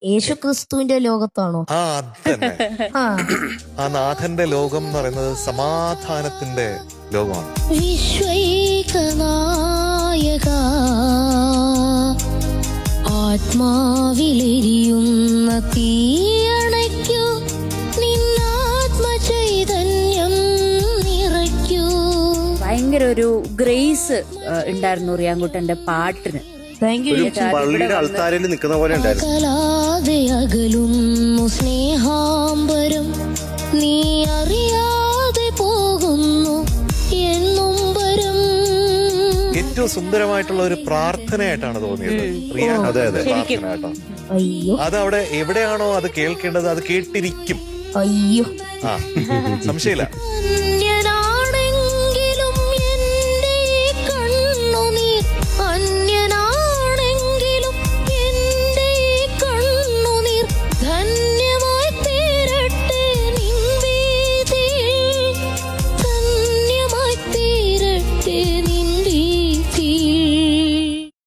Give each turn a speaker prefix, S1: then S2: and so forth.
S1: യേശു ക്രിസ്തുവിന്റെ ലോകത്താണോ?
S2: ആ അതന്നെ.
S1: ആ
S2: ആ നാഥന്റെ ലോകം എന്ന് പറയുന്നത് സമാധാനത്തിന്റെ ലോകമാണ്.
S3: വിശ്വൈകനായക ആത്മാവിലെരിയുന്ന തീയണയ്ക്കൂ നിന്നാത്മചൈതന്യം നിറയ്ക്കൂ.
S4: ഭയങ്കര ഒരു ഗ്രേസ് ഉണ്ടായിരുന്നു റിയാൻകുട്ടന്റെ പാട്ടിന്.
S1: Thank you.
S5: പള്ളിയുടെ അൾത്താരയിൽ നിൽക്കുന്ന പോലെ ഉണ്ടായിരുന്നു.
S3: അകലാതെ അകലുന്നു സ്നേഹാംബരം, നീ അറിയാതെ പോകുന്നു എന്നുംബരം.
S2: ഏറ്റവും സുന്ദരമായിട്ടുള്ള ഒരു പ്രാർത്ഥനയായിട്ടാണ് തോന്നിയത്.
S5: അതെ, അതെ.
S2: പ്രാർത്ഥനയായിട്ടാണ്.
S1: അയ്യോ
S2: അത് അവിടെ എവിടെയാണോ അത് കേൾക്കേണ്ടത് അത് കേട്ടിരിക്കും.
S1: അയ്യോ
S2: ആ സംശയമില്ല.
S3: അന്യനാണെങ്കിലും എന്റെ ഈ കണ്ണുനീർ, അന്യനാണെങ്കിലും എന്റെ ഈ കണ്ണുനീർ ധന്യമായി തീരട്ടെ നിൻ വീതിയിൽ, ധന്യമായി തീരട്ടെ